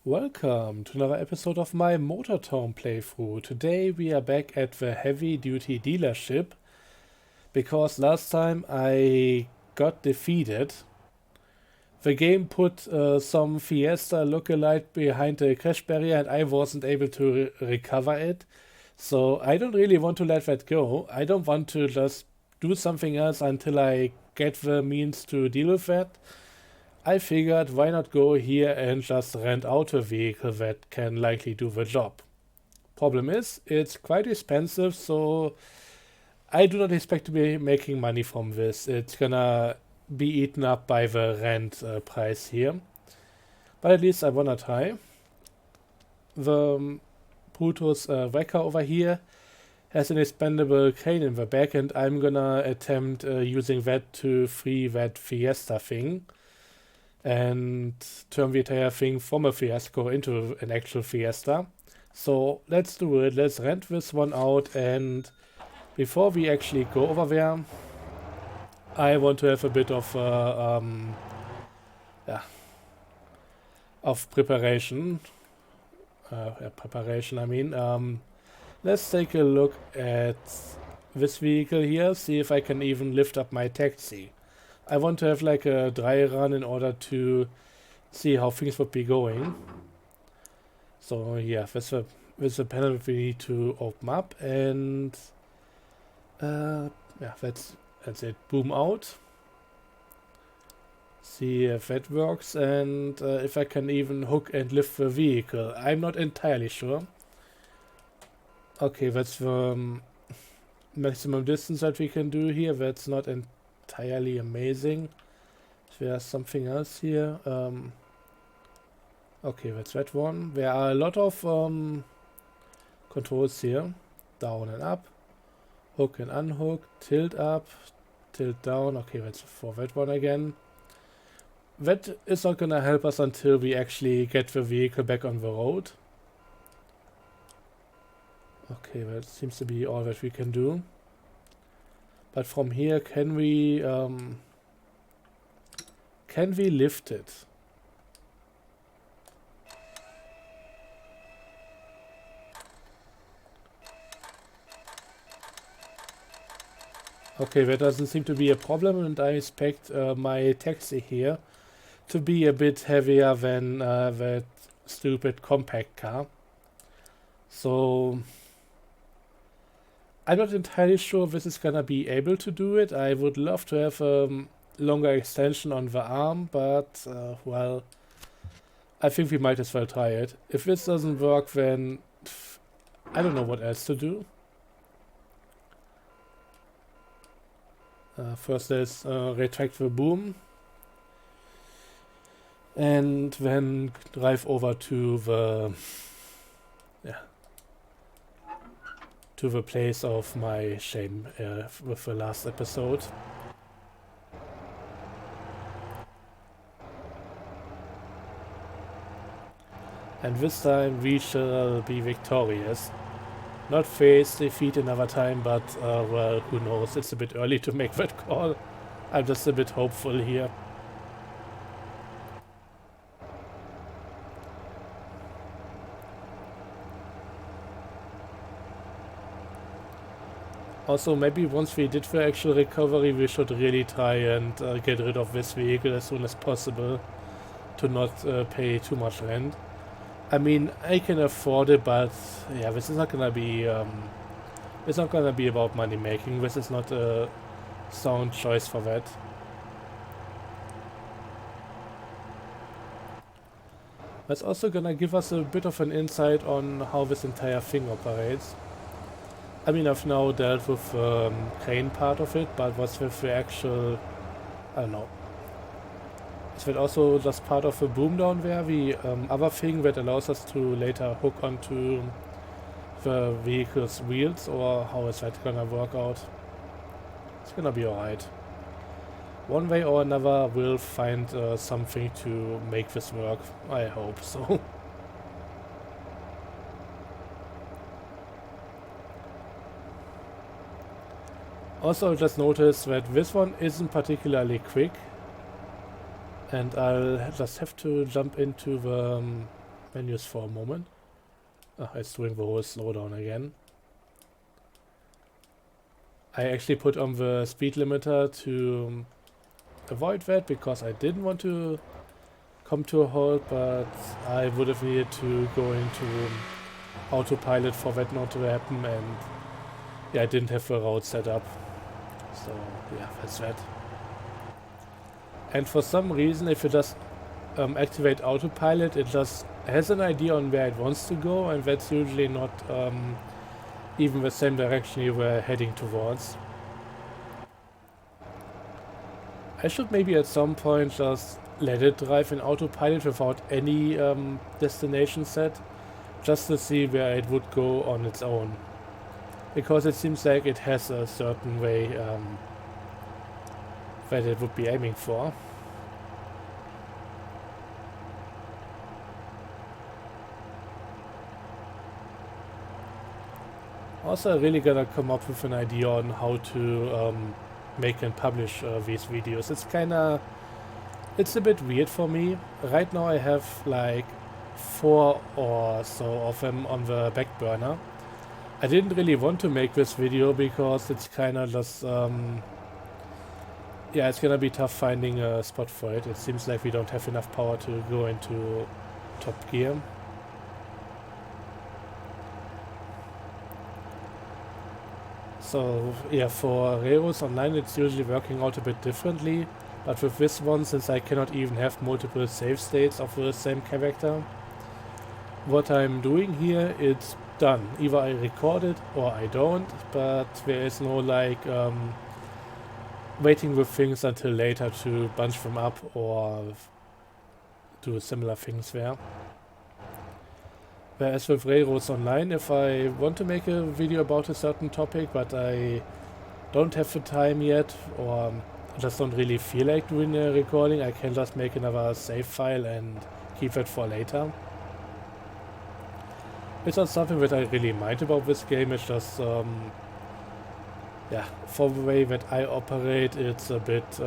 Welcome to another episode of my Motortown playthrough. Today we are back at the heavy duty dealership because last time I got defeated. The game put some Fiesta lookalike behind the crash barrier and I wasn't able to recover it. So I don't really want to let that go. I don't want to just do something else until I get the means to deal with that. I figured why not go here and just rent out a vehicle that can likely do the job. Problem is, it's quite expensive, so I do not expect to be making money from this. It's gonna be eaten up by the rent price here. But at least I wanna try. The Brutus wrecker over here has an expendable crane in the back, and I'm gonna attempt using that to free that Fiesta thing and turn the entire thing from a Fiasco into an actual Fiesta. So let's do it. Let's rent this one out, and before we actually go over there, I want to have a bit of yeah, of preparation. I mean. Let's take a look at this vehicle here. See if I can even lift up my taxi. I want to have like a dry run in order to see how things would be going. So yeah, this is a panel we need to open up, and yeah, that's it. Boom out. See if that works, and if I can even hook and lift the vehicle. I'm not entirely sure. Okay, that's the maximum distance that we can do here. That's not entirely amazing. There's something else here. Okay, that's that one. There are a lot of controls here. Down and up. Hook and unhook. Tilt up. Tilt down. Okay, that's for that one again. That is not gonna help us until we actually get the vehicle back on the road. Okay, that seems to be all that we can do. But from here, can we lift it? Okay, that doesn't seem to be a problem, and I expect my taxi here to be a bit heavier than that stupid compact car. So I'm not entirely sure this is gonna be able to do it. I would love to have a longer extension on the arm, but well, I think we might as well try it. If this doesn't work, then I don't know what else to do. First let's retract the boom, and then drive over to the to the place of my shame with the last episode. And this time we shall be victorious. Not face defeat another time, but well, who knows, it's a bit early to make that call. I'm just a bit hopeful here. Also, maybe once we did the actual recovery, we should really try and get rid of this vehicle as soon as possible to not pay too much rent. I mean, I can afford it, but yeah, this is not gonna be it's not gonna be about money making. This is not a sound choice for that. That's also gonna give us a bit of an insight on how this entire thing operates. I mean, I've now dealt with the crane part of it, but what's with the actual, I don't know. Is that also just part of the boom down there, the other thing that allows us to later hook onto the vehicle's wheels, or how is that gonna work out? It's gonna be alright. One way or another we'll find something to make this work. I hope so. Also, just notice that this one isn't particularly quick, and I'll just have to jump into the menus for a moment. It's doing the whole slowdown again. I actually put on the speed limiter to avoid that because I didn't want to come to a halt, but I would have needed to go into autopilot for that not to happen, and yeah, I didn't have the route set up. So yeah, that's that. And for some reason, if you just activate autopilot, it just has an idea on where it wants to go, and that's usually not even the same direction you were heading towards. I should maybe at some point just let it drive in autopilot without any destination set, just to see where it would go on its own. Because it seems like it has a certain way that it would be aiming for. Also, I really gotta come up with an idea on how to make and publish these videos. It's a bit weird for me. Right now I have like 4 or so of them on the back burner. I didn't really want to make this video because it's kinda just yeah, it's gonna be tough finding a spot for it. It seems like we don't have enough power to go into top gear. So yeah, for Railroads Online it's usually working out a bit differently, but with this one, since I cannot even have multiple save states of the same character, what I'm doing here, it's done. Either I record it or I don't, but there is no like waiting with things until later to bunch them up or do similar things there. Whereas with Railroads Online, if I want to make a video about a certain topic, but I don't have the time yet, or just don't really feel like doing a recording, I can just make another save file and keep it for later. It's not something that I really mind about this game, it's just, yeah, for the way that I operate, it's a bit,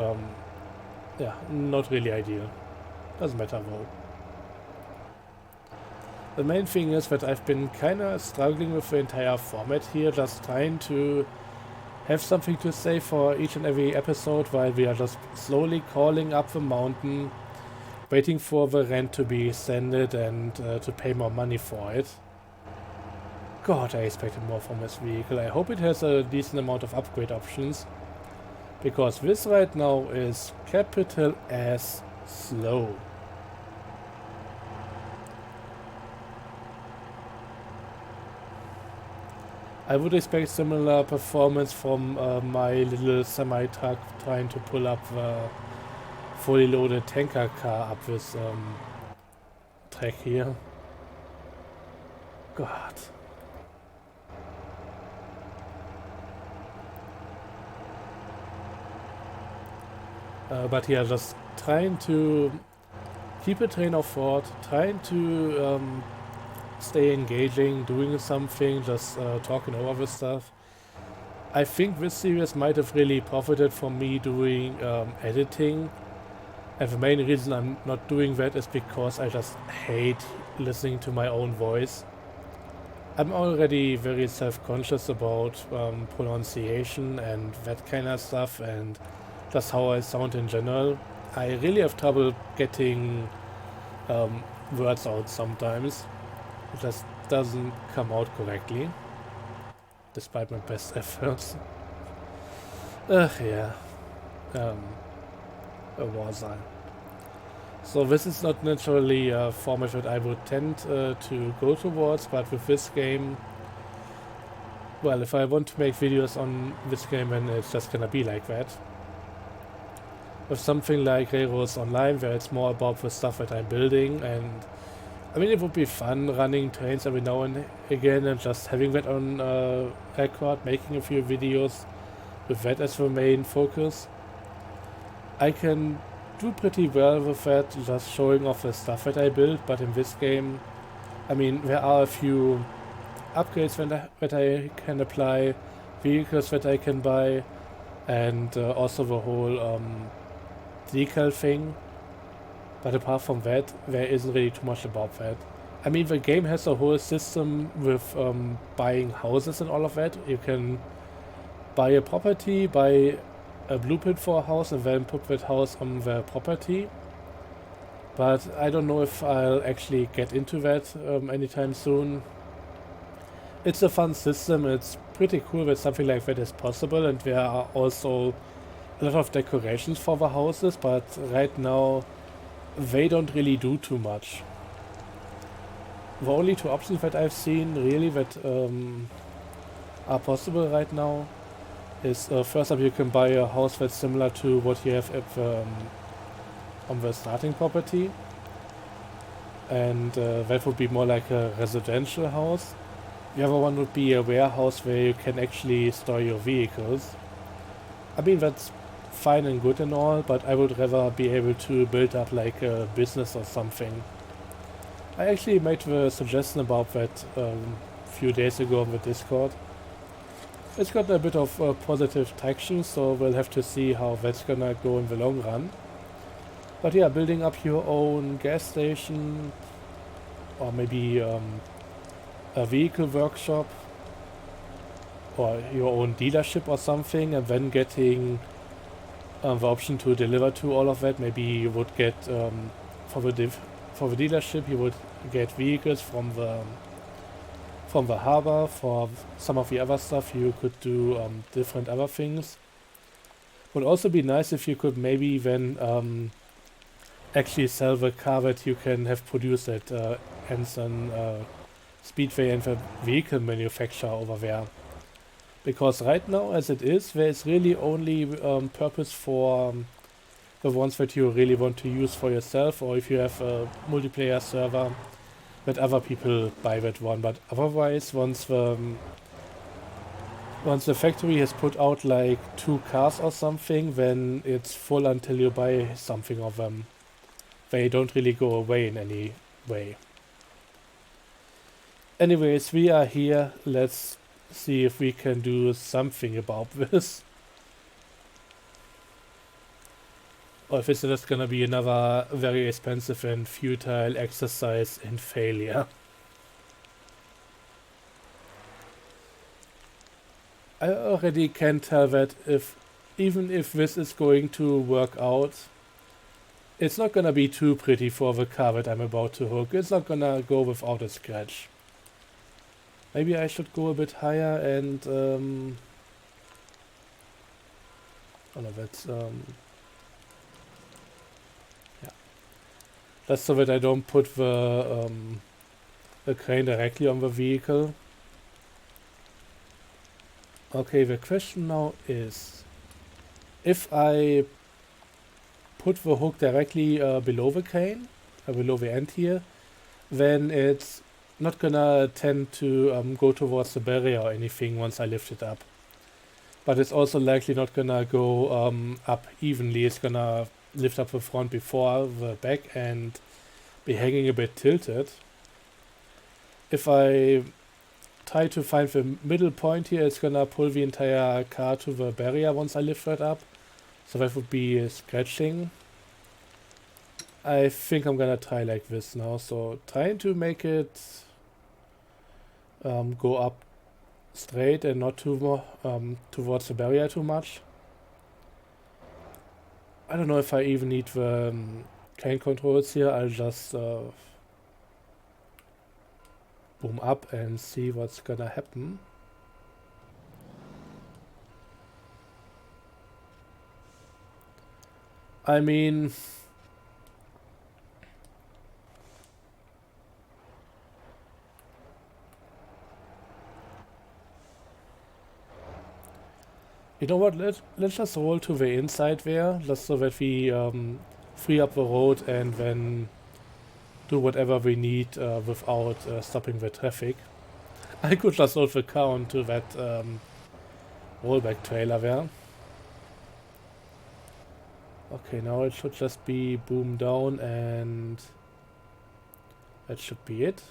yeah, not really ideal. Doesn't matter though. The main thing is that I've been kinda struggling with the entire format here, just trying to have something to say for each and every episode while we are just slowly crawling up the mountain, waiting for the rent to be extended and to pay more money for it. God, I expected more from this vehicle. I hope it has a decent amount of upgrade options, because this right now is capital S slow. I would expect similar performance from my little semi-truck trying to pull up the fully loaded tanker car up this track here. God. But yeah, just trying to keep a train of thought, trying to stay engaging, doing something, just talking over this stuff. I think this series might have really profited from me doing editing, and the main reason I'm not doing that is because I just hate listening to my own voice. I'm already very self-conscious about pronunciation and that kind of stuff, and just how I sound in general. I really have trouble getting words out sometimes. It just doesn't come out correctly, despite my best efforts. Yeah. A Warzone. So this is not naturally a format that I would tend to go towards, but with this game, well, if I want to make videos on this game, then it's just gonna be like that. With something like Railroads Online, where it's more about the stuff that I'm building, and I mean, it would be fun running trains every now and again and just having that on record, making a few videos with that as the main focus. I can do pretty well with that, just showing off the stuff that I build, but in this game, I mean, there are a few upgrades that I can apply, vehicles that I can buy, and also the whole decal thing. But apart from that, there isn't really too much about that. I mean, the game has a whole system with buying houses and all of that. You can buy a property, buy a blueprint for a house, and then put that house on the property. But I don't know if I'll actually get into that anytime soon. It's a fun system. It's pretty cool that something like that is possible, and there are also a lot of decorations for the houses, but right now they don't really do too much. The only two options that I've seen really that are possible right now is first up you can buy a house that's similar to what you have at on the starting property, and that would be more like a residential house. The other one would be a warehouse where you can actually store your vehicles. I mean, that's fine and good and all, but I would rather be able to build up like a business or something. I actually made the suggestion about that a few days ago on the Discord. It's got a bit of positive traction, so we'll have to see how that's gonna go in the long run. But yeah, building up your own gas station, or maybe a vehicle workshop, or your own dealership or something, and then getting the option to deliver to all of that. Maybe you would get for the dealership, you would get vehicles from the harbor. For some of the other stuff, you could do different other things. Would also be nice if you could maybe then actually sell the car that you can have produced at Anson Speedway and the vehicle manufacturer over there. Because right now, as it is, there is really only purpose for the ones that you really want to use for yourself, or if you have a multiplayer server, that other people buy that one. But otherwise, once the factory has put out like 2 cars or something, then it's full until you buy something of them. They don't really go away in any way. Anyways, we are here. Let's see if we can do something about this. Or if it's just gonna be another very expensive and futile exercise in failure. I already can tell that even if this is going to work out, it's not gonna be too pretty for the car that I'm about to hook. It's not gonna go without a scratch. Maybe I should go a bit higher and oh no, that's yeah. That's so that I don't put the crane directly on the vehicle. Okay, the question now is, if I put the hook directly below the crane, below the end here, then it's not gonna tend to go towards the barrier or anything once I lift it up. But it's also likely not gonna go up evenly. It's gonna lift up the front before the back and be hanging a bit tilted. If I try to find the middle point here, it's gonna pull the entire car to the barrier once I lift it up. So that would be scratching. I think I'm gonna try like this now. So trying to make it go up straight and not too towards the barrier too much. I don't know if I even need the crane controls here. I'll just boom up and see what's gonna happen. I mean, you know what, let's just roll to the inside there, just so that we free up the road and then do whatever we need without stopping the traffic. I could just load the car onto that rollback trailer there. Okay, now it should just be boom down and that should be it.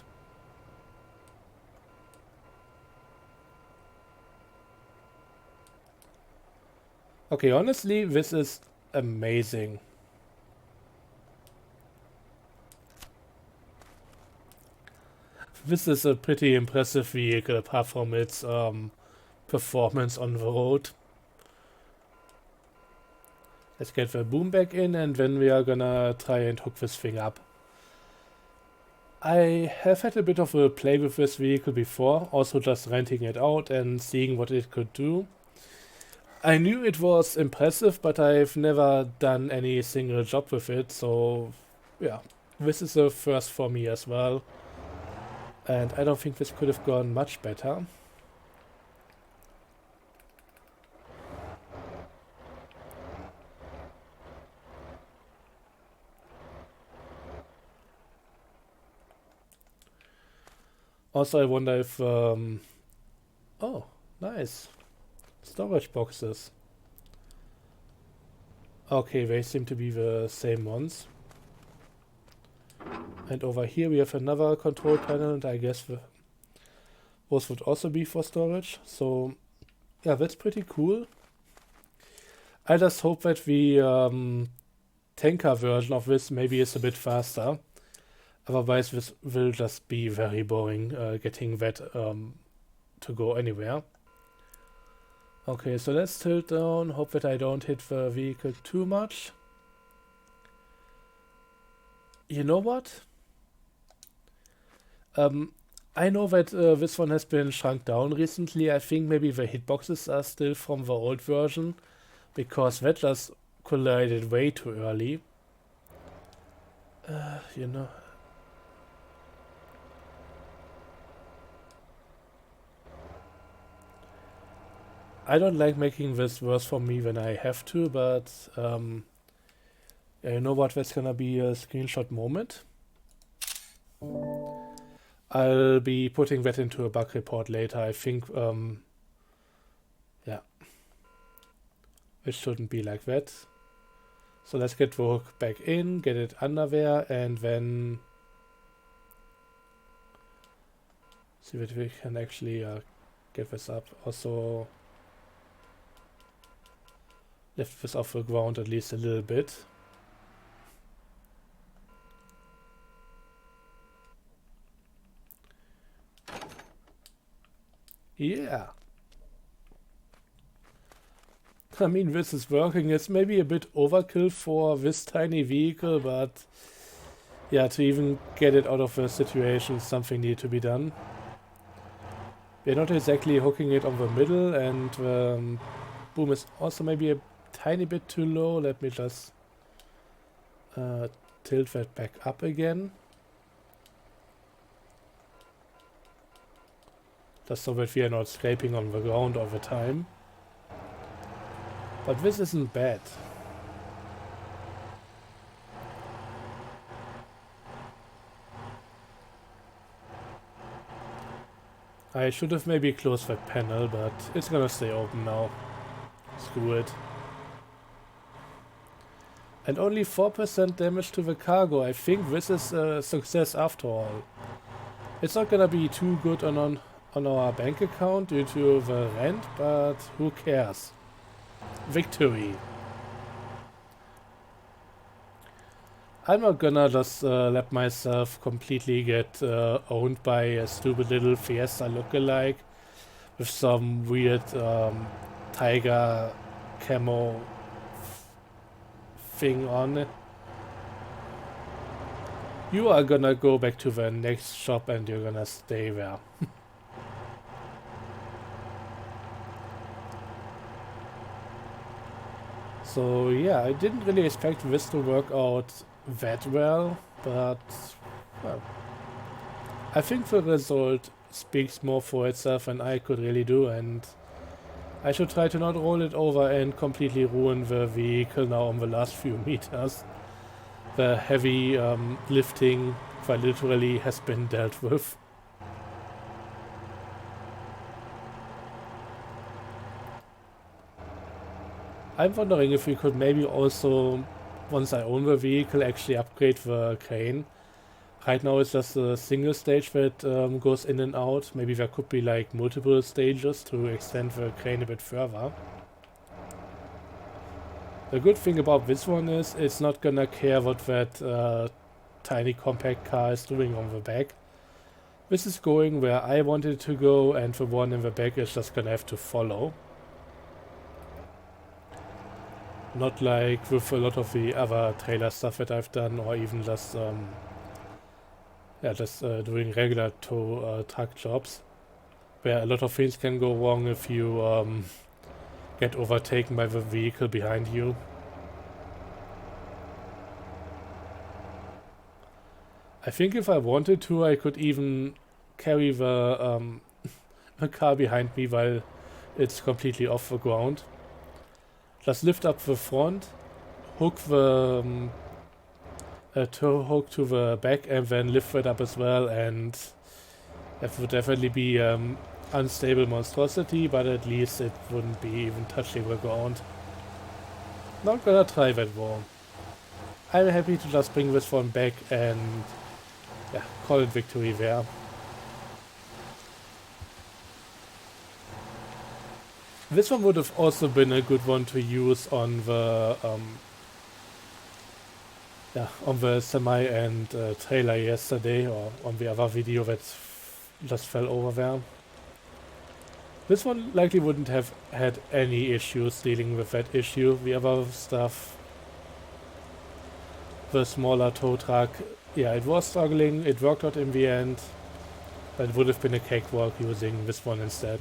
Okay, honestly, this is amazing. this is a pretty impressive vehicle apart from its performance on the road. Let's get the boom back in and then we are gonna try and hook this thing up. I have had a bit of a play with this vehicle before, also just renting it out and seeing what it could do. I knew it was impressive, but I've never done any single job with it, so yeah, this is a first for me as well. And I don't think this could have gone much better. Also, I wonder if... oh, nice. Storage boxes. Okay, they seem to be the same ones. And over here we have another control panel, and I guess those would also be for storage. So, yeah, that's pretty cool. I just hope that the tanker version of this maybe is a bit faster. Otherwise, this will just be very boring, getting that to go anywhere. Okay, so let's tilt down, hope that I don't hit the vehicle too much. You know what? I know that this one has been shrunk down recently. I think maybe the hitboxes are still from the old version, because that just collided way too early. You know... I don't like making this worse for me when I have to, but yeah, you know what, that's gonna be a screenshot moment. I'll be putting that into a bug report later, I think, yeah. It shouldn't be like that. So let's get the hook back in, get it under there, and then see if we can actually get this up. Also... lift this off the ground at least a little bit. Yeah. I mean, this is working. It's maybe a bit overkill for this tiny vehicle, but yeah, to even get it out of the situation, something needs to be done. We're not exactly hooking it on the middle, and boom is also maybe a tiny bit too low. Let me just tilt that back up again. Just so that we are not scraping on the ground all the time. But this isn't bad. I should have maybe closed that panel, but it's gonna stay open now. Screw it. And only 4% damage to the cargo. I think this is a success after all. It's not gonna be too good on our bank account due to the rent, but who cares? Victory. I'm not gonna just let myself completely get owned by a stupid little Fiesta lookalike with some weird tiger camo thing on it. You are gonna go back to the next shop and you're gonna stay there. So yeah, I didn't really expect this to work out that well, but well, I think the result speaks more for itself than I could really do, and I should try to not roll it over and completely ruin the vehicle now on the last few meters. The heavy lifting quite literally has been dealt with. I'm wondering if we could maybe also, once I own the vehicle, actually upgrade the crane. Right now it's just a single stage that goes in and out. Maybe there could be like multiple stages to extend the crane a bit further. The good thing about this one is it's not gonna care what that tiny compact car is doing on the back. This is going where I wanted to go, and the one in the back is just gonna have to follow. Not like with a lot of the other trailer stuff that I've done, or even just doing regular tow truck jobs, where a lot of things can go wrong if you get overtaken by the vehicle behind you. I think if I wanted to, I could even carry the the car behind me while it's completely off the ground. Just lift up the front, hook the tow hook to the back, and then lift it up as well, and that would definitely be unstable monstrosity, but at least it wouldn't be even touching the ground. Not gonna try that war. I'm happy to just bring this one back and yeah, call it victory there. This one would have also been a good one to use on the semi and trailer yesterday, or on the other video that just fell over there. This one likely wouldn't have had any issues dealing with that issue. The other stuff, the smaller tow truck, yeah, it was struggling. It worked out in the end, but it would have been a cakewalk using this one instead.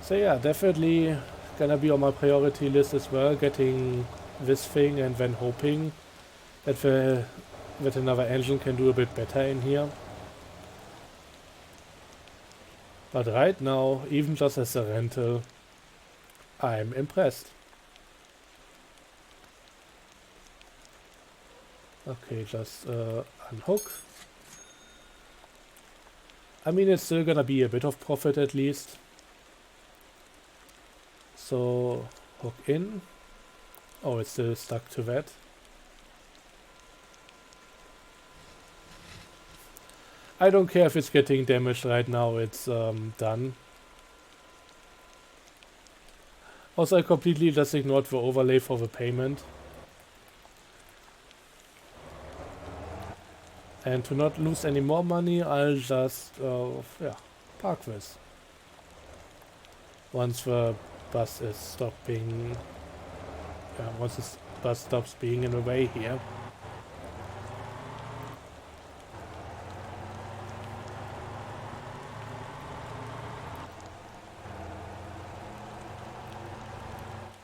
So yeah, definitely gonna be on my priority list as well, getting this thing and then hoping that that another engine can do a bit better in here. But right now, even just as a rental, I'm impressed. Okay, just unhook. I mean, it's still gonna be a bit of profit at least. So, hook in. Oh, it's still stuck to that. I don't care if it's getting damaged right now, it's done. Also, I completely just ignored the overlay for the payment. And to not lose any more money, I'll just park this. Once the bus is stopping, once the bus stops being in the way here.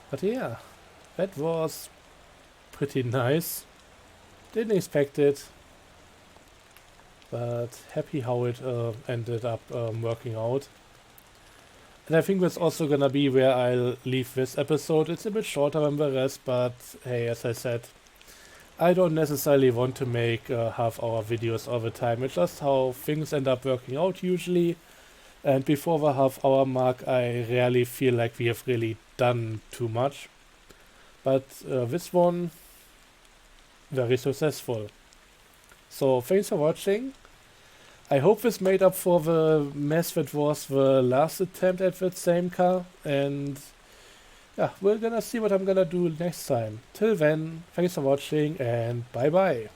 But yeah, that was pretty nice. Didn't expect it, but happy how it ended up working out. And I think that's also gonna be where I'll leave this episode. It's a bit shorter than the rest, but hey, as I said, I don't necessarily want to make half-hour videos all the time. It's just how things end up working out usually. And before the half-hour mark, I rarely feel like we have really done too much. But this one, very successful. So thanks for watching. I hope this made up for the mess that was the last attempt at that same car, and yeah, we're gonna see what I'm gonna do next time. Till then, thanks for watching and bye bye.